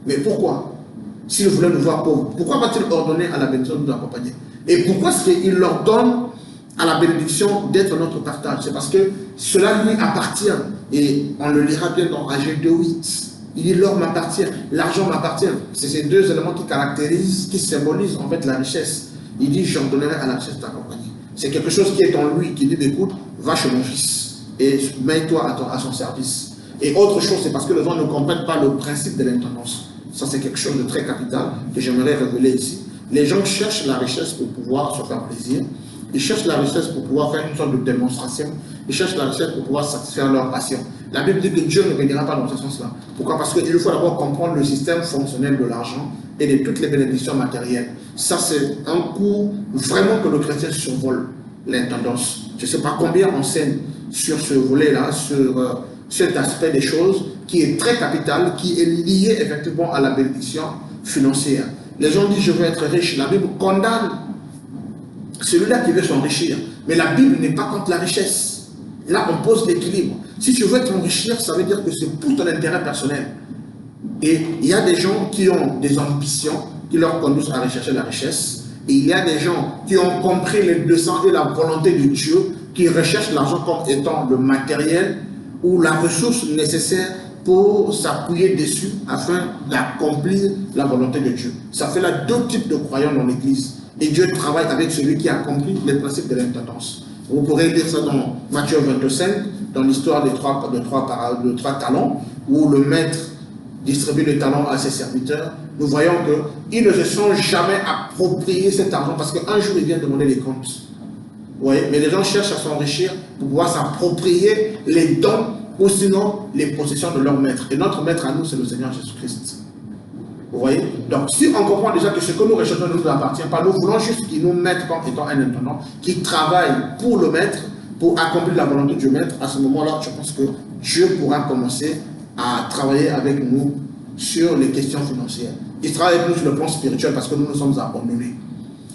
B: Mais pourquoi? S'il voulait nous voir pauvres, pourquoi va-t-il ordonner à la bénédiction de nous accompagner? Et pourquoi est-ce qu'il leur donne à la bénédiction d'être notre partage? C'est parce que cela lui appartient. Et on le lira bien dans Agé 2.8. Il dit l'or m'appartient, l'argent m'appartient. C'est ces deux éléments qui caractérisent, qui symbolisent en fait la richesse. Il dit j'en donnerai à la richesse de ta compagnie. C'est quelque chose qui est en lui, qui dit écoute, va chez mon fils et mets-toi à son service. Et autre chose, c'est parce que les gens ne comprennent pas le principe de l'intendance. Ça, c'est quelque chose de très capital que j'aimerais révéler ici. Les gens cherchent la richesse pour pouvoir se faire plaisir. Ils cherchent la richesse pour pouvoir faire une sorte de démonstration. Ils cherchent la richesse pour pouvoir satisfaire leur passion. La Bible dit que Dieu ne bénira pas dans ce sens-là. Pourquoi? Parce qu'il faut d'abord comprendre le système fonctionnel de l'argent et de toutes les bénédictions matérielles. Ça, c'est un coup vraiment que le chrétien survole, l'intendance. Je ne sais pas combien on enseigne sur ce volet-là, sur cet aspect des choses qui est très capital, qui est lié effectivement à la bénédiction financière. Les gens disent je veux être riche. La Bible condamne celui-là qui veut s'enrichir. Mais la Bible n'est pas contre la richesse. Là, on pose l'équilibre. Si tu veux t'enrichir, ça veut dire que c'est pour ton intérêt personnel. Et il y a des gens qui ont des ambitions qui leur conduisent à rechercher la richesse. Et il y a des gens qui ont compris les leçons et la volonté de Dieu, qui recherchent l'argent comme étant le matériel ou la ressource nécessaire pour s'appuyer dessus afin d'accomplir la volonté de Dieu. Ça fait là deux types de croyants dans l'Église. Et Dieu travaille avec celui qui accomplit les principes de l'intendance. Vous pourrez lire ça dans Matthieu 25, dans l'histoire des trois talents, où le maître distribue les talents à ses serviteurs. Nous voyons qu'ils ne se sont jamais appropriés cet argent parce qu'un jour, il vient demander les comptes. Vous voyez? Mais les gens cherchent à s'enrichir pour pouvoir s'approprier les dons ou sinon les possessions de leur maître. Et notre maître à nous, c'est le Seigneur Jésus-Christ. Vous voyez? Donc, si on comprend déjà que ce que nous recherchons ne nous appartient pas, nous voulons juste qu'il nous mette comme étant un intendant, qui travaille pour le maître, pour accomplir la volonté du maître, à ce moment-là, je pense que Dieu pourra commencer à travailler avec nous sur les questions financières. Il travaille avec nous sur le plan spirituel parce que nous nous sommes abandonnés.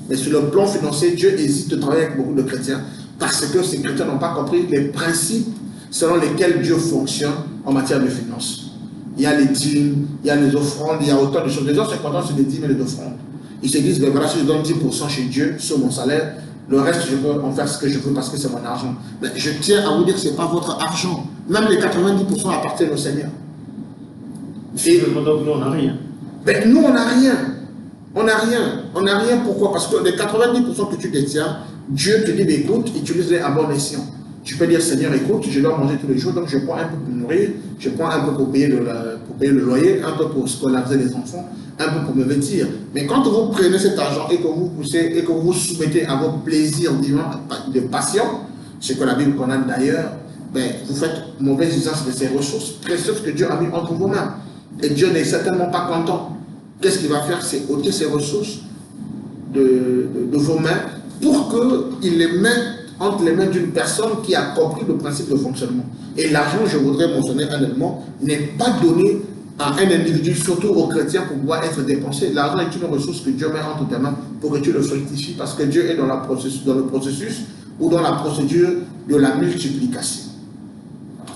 B: Mais sur le plan financier, Dieu hésite de travailler avec beaucoup de chrétiens parce que ces chrétiens n'ont pas compris les principes selon lesquels Dieu fonctionne en matière de finances. Il y a les dîmes, il y a les offrandes, il y a autant de choses. Les gens se contentent sur les dîmes et les offrandes. Ils se disent, ben voilà, si je donne 10% chez Dieu, sur mon salaire, le reste, je peux en faire ce que je veux parce que c'est mon argent. Mais je tiens à vous dire que ce n'est pas votre argent. Même les 90% appartiennent au Seigneur.
A: Et donc nous, on n'a rien.
B: Ben, nous, on n'a rien. On n'a rien. On n'a rien, pourquoi? Parce que les 90% que tu détiens, Dieu te dit, ben, écoute, utilise-les à bon escient. Tu peux dire, Seigneur, écoute, je dois manger tous les jours, donc je prends un peu pour me nourrir, je prends un peu pour payer le loyer, un peu pour scolariser les enfants, un peu pour me vêtir. Mais quand vous prenez cet argent et que vous poussez et que vous soumettez à vos plaisirs divins de passion, ce que la Bible condamne d'ailleurs, ben, vous faites mauvaise usage de ces ressources précieuses que Dieu a mis entre vos mains. Et Dieu n'est certainement pas content. Qu'est-ce qu'il va faire? C'est ôter ces ressources de vos mains pour qu'il les mette entre les mains d'une personne qui a compris le principe de fonctionnement. Et l'argent, je voudrais mentionner un élément, n'est pas donné à un individu, surtout aux chrétiens, pour pouvoir être dépensé. L'argent est une ressource que Dieu met entre tes mains pour que tu le fructifies, parce que Dieu est dans le processus ou dans la procédure de la multiplication.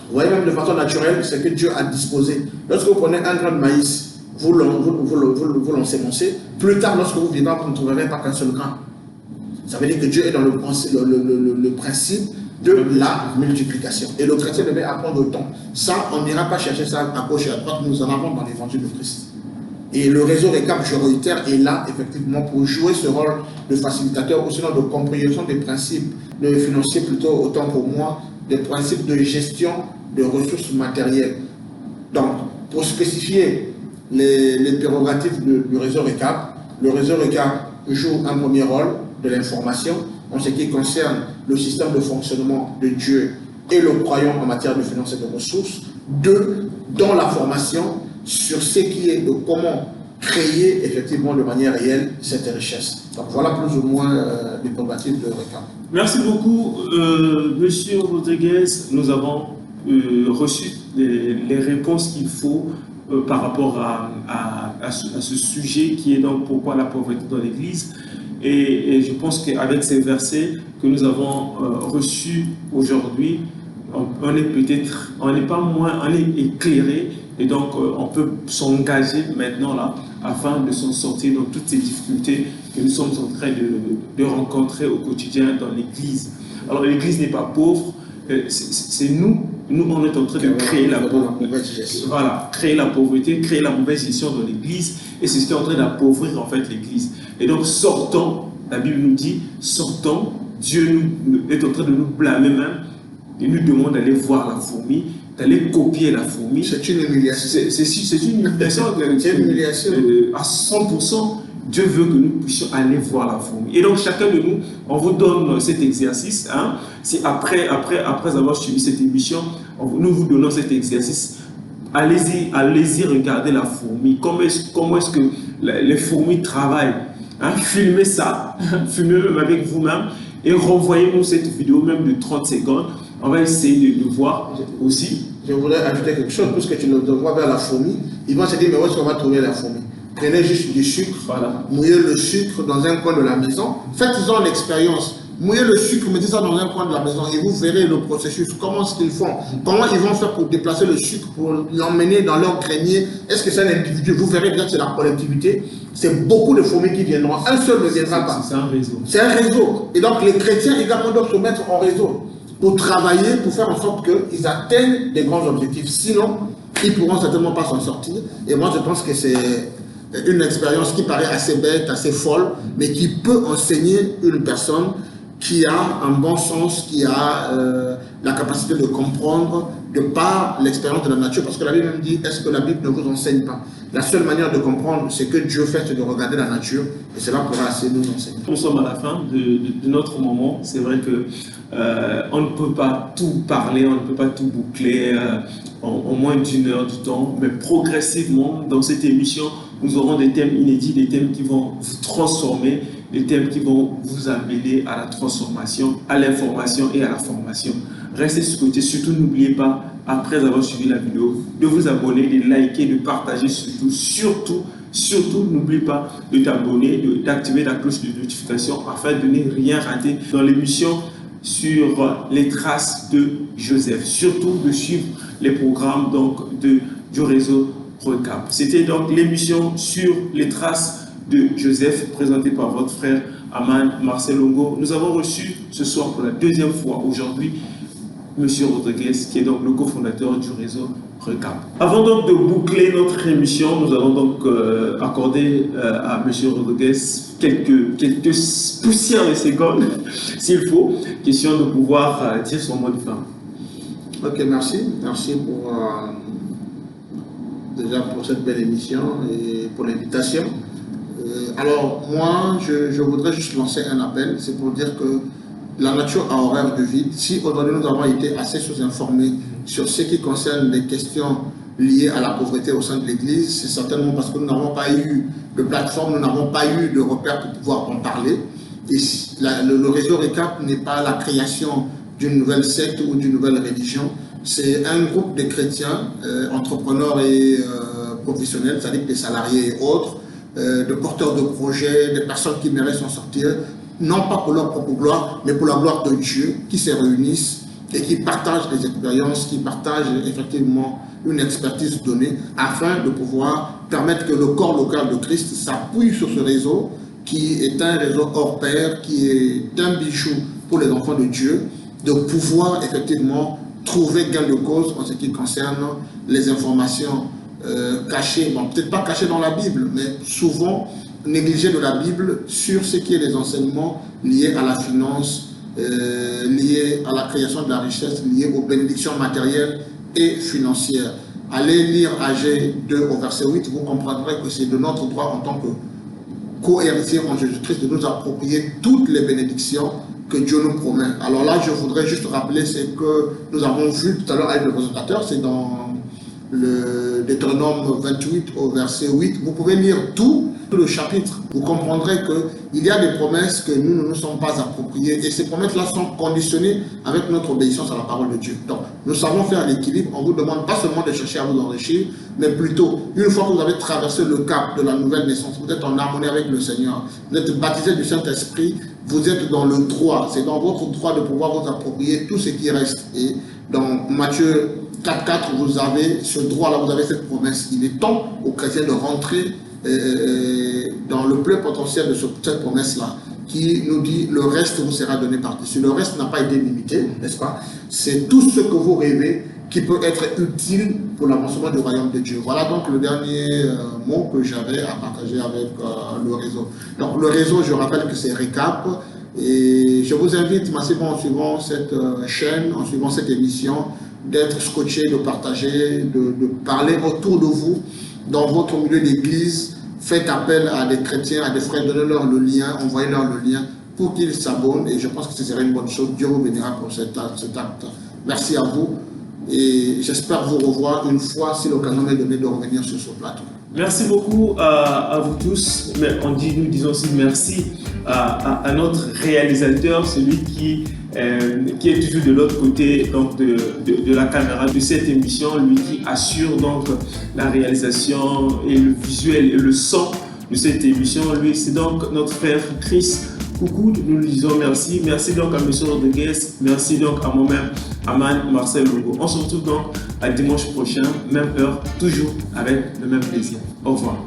B: Vous voyez, même de façon naturelle, c'est que Dieu a disposé. Lorsque vous prenez un grain de maïs, vous l'ensemencez, plus tard, lorsque vous vivez, vous ne trouverez pas qu'un seul grain. Ça veut dire que Dieu est dans le principe de la multiplication. Et le chrétien devait apprendre le temps. Ça, on n'ira pas chercher ça à gauche et à droite, nous en avons dans l'évangile de Christ. Et le réseau RECAP, je réitère, est là, effectivement, pour jouer ce rôle de facilitateur, ou sinon de compréhension des principes de financiers, plutôt, autant pour moi, des principes de gestion de ressources matérielles. Donc, pour spécifier les prérogatives du réseau RECAP, le réseau RECAP joue un premier rôle de l'information en ce qui concerne le système de fonctionnement de Dieu et le croyant en matière de finances et de ressources. 2, dans la formation sur ce qui est de comment créer effectivement de manière réelle cette richesse. Donc voilà plus ou moins les prérogatives de RECAP.
A: Merci beaucoup, Monsieur Rodriguez. Nous avons reçu les réponses qu'il faut par rapport à ce sujet qui est donc pourquoi la pauvreté dans l'Église. Et je pense qu'avec ces versets que nous avons reçus aujourd'hui, on n'est pas moins, on est éclairé, et donc on peut s'engager maintenant là afin de s'en sortir dans toutes ces difficultés que nous sommes en train de rencontrer au quotidien dans l'Église. Alors l'Église n'est pas pauvre, c'est nous on est en train de créer la pauvreté. Voilà, créer la pauvreté, créer la mauvaise gestion dans l'Église, et c'est ce qui est en train d'appauvrir en fait l'Église. Et donc sortons, la Bible nous dit, sortons, Dieu est en train de nous blâmer même, il nous demande d'aller voir la fourmi, d'aller copier la fourmi.
B: C'est une humiliation.
A: C'est une humiliation.
B: C'est une humiliation.
A: À 100%, Dieu veut que nous puissions aller voir la fourmi. Et donc chacun de nous, on vous donne cet exercice. Hein, si après avoir suivi cette émission, nous vous donnons cet exercice. Allez-y regarder la fourmi. Comment est-ce que les fourmis travaillent? Hein, filmez ça, filmez même avec vous-même et renvoyez-nous cette vidéo même de 30 secondes. On va essayer de voir aussi.
B: Je voudrais ajouter quelque chose, puisque tu le vois vers la fourmi. Ils vont se dire, mais où est-ce qu'on va trouver la fourmi? Prenez juste du sucre,
A: voilà.
B: Mouillez le sucre dans un coin de la maison. Faites-en l'expérience. Mouillez le sucre, mettez ça dans un coin de la maison et vous verrez le processus. Comment est-ce qu'ils font? Comment ils vont faire pour déplacer le sucre, pour l'emmener dans leur grenier? Est-ce que c'est un individu? Vous verrez bien que c'est la collectivité. C'est beaucoup de fourmis qui viendront. Un seul ne viendra pas.
A: C'est un réseau.
B: C'est un réseau. Et donc les chrétiens également doivent se mettre en réseau pour travailler, pour faire en sorte qu'ils atteignent des grands objectifs. Sinon, ils ne pourront certainement pas s'en sortir. Et moi, je pense que c'est une expérience qui paraît assez bête, assez folle, mais qui peut enseigner une personne qui a un bon sens, qui a la capacité de comprendre de par l'expérience de la nature. Parce que la Bible même dit, est-ce que la Bible ne vous enseigne pas? La seule manière de comprendre ce que Dieu fait, c'est de regarder la nature, et cela pourra assez nous enseigner.
A: Nous sommes à la fin de notre moment. C'est vrai que on ne peut pas tout parler, on ne peut pas tout boucler en moins d'une heure du temps, mais progressivement, dans cette émission, nous aurons des thèmes inédits, des thèmes qui vont vous transformer, des thèmes qui vont vous amener à la transformation, à l'information et à la formation. Restez sur ce côté, surtout n'oubliez pas, après avoir suivi la vidéo, de vous abonner, de liker, de partager, surtout n'oublie pas de t'abonner, d'activer la cloche de notification afin de ne rien rater dans l'émission sur les traces de Joseph. Surtout de suivre les programmes donc, du réseau RECAP. C'était donc l'émission sur les traces de Joseph présentée par votre frère Aman Marcel Longo. Nous avons reçu ce soir pour la deuxième fois aujourd'hui M. Rodriguez, qui est donc le cofondateur du réseau RECAP. Avant donc de boucler notre émission, nous allons donc accorder à M. Rodriguez quelques poussières de secondes, s'il faut, question de pouvoir dire son mot de fin.
B: Ok, merci. Merci pour, déjà pour cette belle émission et pour l'invitation. Alors, moi, je voudrais juste lancer un appel. C'est pour dire que la nature a horreur du vide. Si aujourd'hui nous avons été assez sous-informés sur ce qui concerne les questions liées à la pauvreté au sein de l'Église, c'est certainement parce que nous n'avons pas eu de plateforme, nous n'avons pas eu de repères pour pouvoir en parler. Et le réseau RECAP n'est pas la création d'une nouvelle secte ou d'une nouvelle religion. C'est un groupe de chrétiens, entrepreneurs et professionnels, c'est-à-dire des salariés et autres, de porteurs de projets, des personnes qui méritent s'en sortir, non pas pour leur propre gloire, mais pour la gloire de Dieu, qui se réunissent et qui partagent des expériences, qui partagent effectivement une expertise donnée, afin de pouvoir permettre que le corps local de Christ s'appuie sur ce réseau, qui est un réseau hors pair, qui est un bijou pour les enfants de Dieu, de pouvoir effectivement trouver gain de cause en ce qui concerne les informations cachées, bon, peut-être pas cachées dans la Bible, mais souvent négligées de la Bible sur ce qui est les enseignements liés à la finance, liés à la création de la richesse, liés aux bénédictions matérielles et financières. Allez lire AG 2 au verset 8, vous comprendrez que c'est de notre droit en tant que co-héritiers en Jésus-Christ de nous approprier toutes les bénédictions que Dieu nous promet. Alors là, je voudrais juste rappeler ce que nous avons vu tout à l'heure avec le présentateur, c'est dans le Deutéronome 28 au verset 8. Vous pouvez lire tout le chapitre. Vous comprendrez qu'il y a des promesses que nous ne nous sommes pas appropriées et ces promesses-là sont conditionnées avec notre obéissance à la parole de Dieu. Donc, nous savons faire l'équilibre. On ne vous demande pas seulement de chercher à vous enrichir, mais plutôt, une fois que vous avez traversé le cap de la nouvelle naissance, vous êtes en harmonie avec le Seigneur, vous êtes baptisé du Saint-Esprit, vous êtes dans le droit. C'est dans votre droit de pouvoir vous approprier tout ce qui reste. Et dans Matthieu 4.4, vous avez ce droit-là, vous avez cette promesse. Il est temps aux chrétiens de rentrer dans le plein potentiel de cette promesse-là, qui nous dit le reste vous sera donné par-dessus. Le reste n'a pas été limité, n'est-ce pas? C'est tout ce que vous rêvez qui peut être utile pour l'avancement du royaume de Dieu. Voilà donc le dernier mot que j'avais à partager avec le réseau. Donc le réseau, je rappelle que c'est RECAP, et je vous invite massivement en suivant cette chaîne, en suivant cette émission, d'être scotché, de partager, de parler autour de vous, dans votre milieu d'église. Faites appel à des chrétiens, à des frères, donnez-leur le lien, envoyez-leur le lien pour qu'ils s'abonnent, et je pense que ce serait une bonne chose. Dieu vous bénira pour cet acte. Merci à vous, et j'espère vous revoir une fois si l'occasion m'est donnée de revenir sur ce plateau.
A: Merci beaucoup à vous tous. Mais nous disons aussi merci à notre réalisateur, celui qui est toujours de l'autre côté donc de la caméra de cette émission, lui qui assure donc la réalisation et le visuel et le son de cette émission. Lui, c'est donc notre frère Chris. Coucou, nous lui disons merci. Merci donc à M. Rodriguez. Merci donc à moi-même, Aman Marcel Logo. On se retrouve donc à dimanche prochain, même heure, toujours avec le même plaisir. Au revoir.